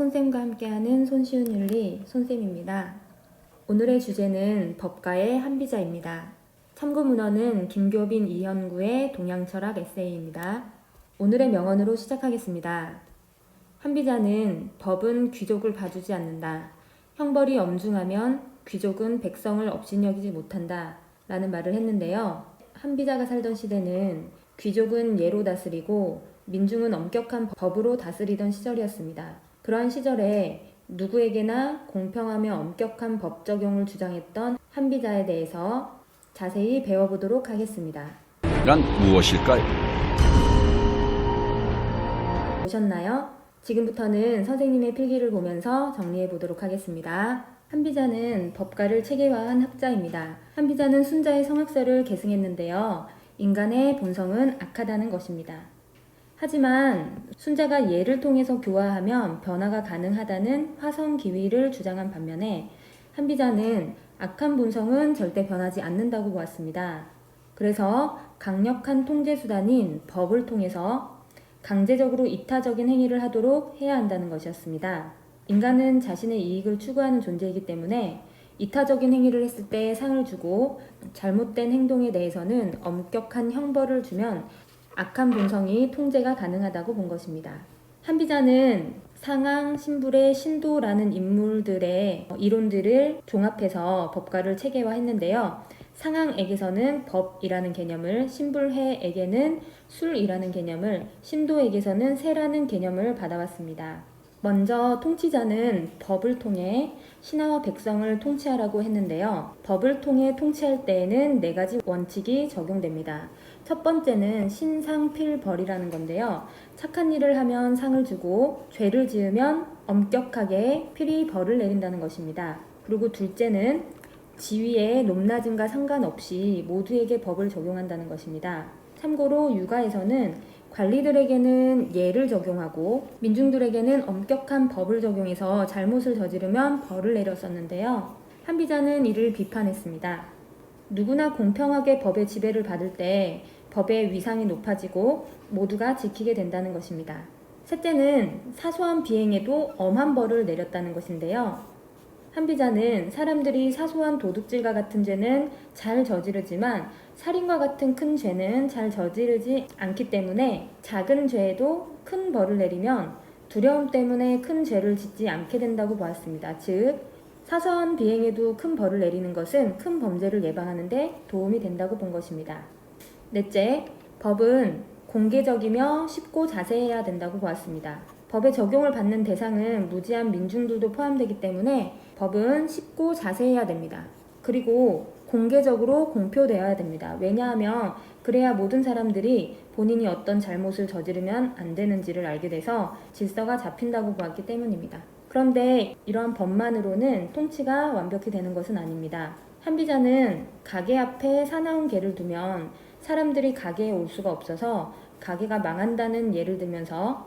손쌤과 함께하는 손쉬운 윤리 손쌤입니다. 오늘의 주제는 법가의 한비자입니다. 참고 문헌은 김교빈 이현구의 동양철학 에세이입니다. 오늘의 명언으로 시작하겠습니다. 한비자는 법은 귀족을 봐주지 않는다. 형벌이 엄중하면 귀족은 백성을 업신여기지 못한다. 라는 말을 했는데요. 한비자가 살던 시대는 귀족은 예로 다스리고 민중은 엄격한 법으로 다스리던 시절이었습니다. 그러한 시절에 누구에게나 공평하며 엄격한 법 적용을 주장했던 한비자에 대해서 자세히 배워보도록 하겠습니다. 란 무엇일까요? 보셨나요? 지금부터는 선생님의 필기를 보면서 정리해 보도록 하겠습니다. 한비자는 법가를 체계화한 학자입니다. 한비자는 순자의 성학설을 계승했는데요. 인간의 본성은 악하다는 것입니다. 하지만 순자가 예를 통해서 교화하면 변화가 가능하다는 화성기위를 주장한 반면에 한비자는 악한 본성은 절대 변하지 않는다고 보았습니다. 그래서 강력한 통제수단인 법을 통해서 강제적으로 이타적인 행위를 하도록 해야 한다는 것이었습니다. 인간은 자신의 이익을 추구하는 존재이기 때문에 이타적인 행위를 했을 때 상을 주고 잘못된 행동에 대해서는 엄격한 형벌을 주면 악한 본성이 통제가 가능하다고 본 것입니다. 한비자는 상황, 신불의 신도라는 인물들의 이론들을 종합해서 법가를 체계화했는데요. 상황에게서는 법이라는 개념을, 신불해에게는 술이라는 개념을, 신도에게서는 세라는 개념을 받아왔습니다. 먼저 통치자는 법을 통해 신하와 백성을 통치하라고 했는데요. 법을 통해 통치할 때에는 4가지 원칙이 적용됩니다. 첫 번째는 신상필벌이라는 건데요. 착한 일을 하면 상을 주고 죄를 지으면 엄격하게 필히 벌을 내린다는 것입니다. 그리고 둘째는 지위의 높낮음과 상관없이 모두에게 법을 적용한다는 것입니다. 참고로 육아에서는 관리들에게는 예를 적용하고 민중들에게는 엄격한 법을 적용해서 잘못을 저지르면 벌을 내렸었는데요. 한비자는 이를 비판했습니다. 누구나 공평하게 법의 지배를 받을 때 법의 위상이 높아지고 모두가 지키게 된다는 것입니다. 셋째는 사소한 비행에도 엄한 벌을 내렸다는 것인데요. 한비자는 사람들이 사소한 도둑질과 같은 죄는 잘 저지르지만 살인과 같은 큰 죄는 잘 저지르지 않기 때문에 작은 죄에도 큰 벌을 내리면 두려움 때문에 큰 죄를 짓지 않게 된다고 보았습니다. 즉, 사소한 비행에도 큰 벌을 내리는 것은 큰 범죄를 예방하는 데 도움이 된다고 본 것입니다. 넷째, 법은 공개적이며 쉽고 자세해야 된다고 보았습니다. 법의 적용을 받는 대상은 무지한 민중들도 포함되기 때문에 법은 쉽고 자세해야 됩니다. 그리고 공개적으로 공표되어야 됩니다. 왜냐하면 그래야 모든 사람들이 본인이 어떤 잘못을 저지르면 안 되는지를 알게 돼서 질서가 잡힌다고 보았기 때문입니다. 그런데 이러한 법만으로는 통치가 완벽히 되는 것은 아닙니다. 한비자는 가게 앞에 사나운 개를 두면 사람들이 가게에 올 수가 없어서 가게가 망한다는 예를 들면서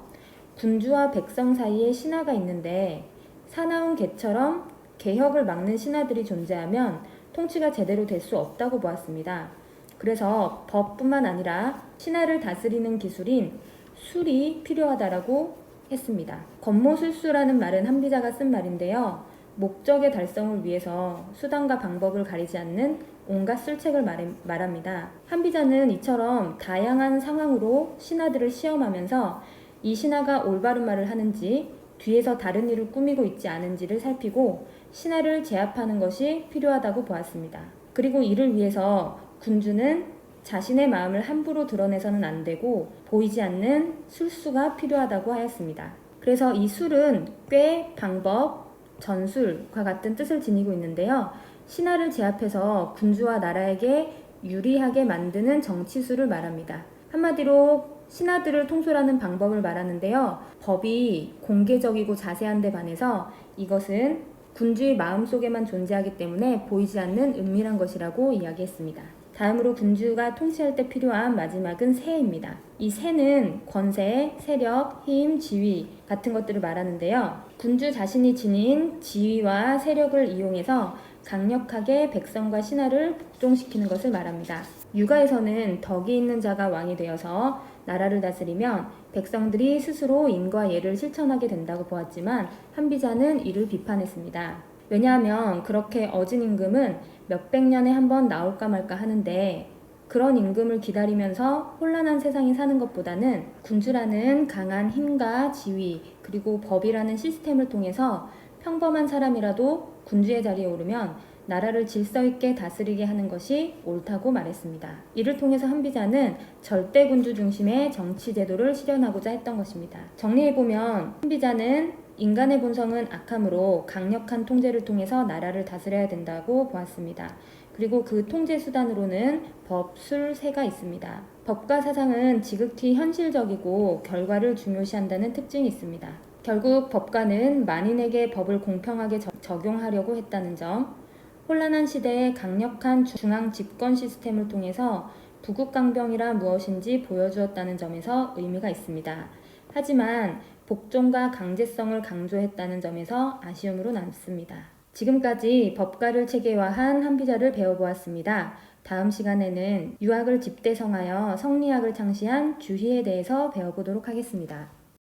군주와 백성 사이에 신하가 있는데 사나운 개처럼 개혁을 막는 신하들이 존재하면 통치가 제대로 될 수 없다고 보았습니다. 그래서 법뿐만 아니라 신하를 다스리는 기술인 술이 필요하다라고 했습니다. 권모술수라는 말은 한비자가 쓴 말인데요. 목적의 달성을 위해서 수단과 방법을 가리지 않는 온갖 술책을 말합니다. 한비자는 이처럼 다양한 상황으로 신하들을 시험하면서 이 신하가 올바른 말을 하는지 뒤에서 다른 일을 꾸미고 있지 않은지를 살피고 신하를 제압하는 것이 필요하다고 보았습니다. 그리고 이를 위해서 군주는 자신의 마음을 함부로 드러내서는 안 되고 보이지 않는 술수가 필요하다고 하였습니다. 그래서 이 술은 꾀, 방법, 전술과 같은 뜻을 지니고 있는데요. 신하를 제압해서 군주와 나라에게 유리하게 만드는 정치술을 말합니다. 한마디로 신하들을 통솔하는 방법을 말하는데요. 법이 공개적이고 자세한 데 반해서 이것은 군주의 마음속에만 존재하기 때문에 보이지 않는 은밀한 것이라고 이야기했습니다. 다음으로 군주가 통치할 때 필요한 마지막은 세입니다. 이 세는 권세, 세력, 힘, 지위 같은 것들을 말하는데요. 군주 자신이 지닌 지위와 세력을 이용해서 강력하게 백성과 신하를 복종시키는 것을 말합니다. 육아에서는 덕이 있는 자가 왕이 되어서 나라를 다스리면 백성들이 스스로 인과 예를 실천하게 된다고 보았지만 한비자는 이를 비판했습니다. 왜냐하면 그렇게 어진 임금은 몇백 년에 한 번 나올까 말까 하는데 그런 임금을 기다리면서 혼란한 세상에 사는 것보다는 군주라는 강한 힘과 지위 그리고 법이라는 시스템을 통해서 평범한 사람이라도 군주의 자리에 오르면 나라를 질서 있게 다스리게 하는 것이 옳다고 말했습니다. 이를 통해서 한비자는 절대 군주 중심의 정치 제도를 실현하고자 했던 것입니다. 정리해보면 한비자는 인간의 본성은 악함으로 강력한 통제를 통해서 나라를 다스려야 된다고 보았습니다. 그리고 그 통제 수단으로는 법, 술, 세가 있습니다. 법과 사상은 지극히 현실적이고 결과를 중요시한다는 특징이 있습니다. 결국 법가는 만인에게 법을 공평하게 적용하려고 했다는 점, 혼란한 시대에 강력한 중앙 집권 시스템을 통해서 부국강병이란 무엇인지 보여주었다는 점에서 의미가 있습니다. 하지만 복종과 강제성을 강조했다는 점에서 아쉬움으로 남습니다. 지금까지 법가를 체계화한 한비자를 배워보았습니다. 다음 시간에는 유학을 집대성하여 성리학을 창시한 주희에 대해서 배워보도록 하겠습니다.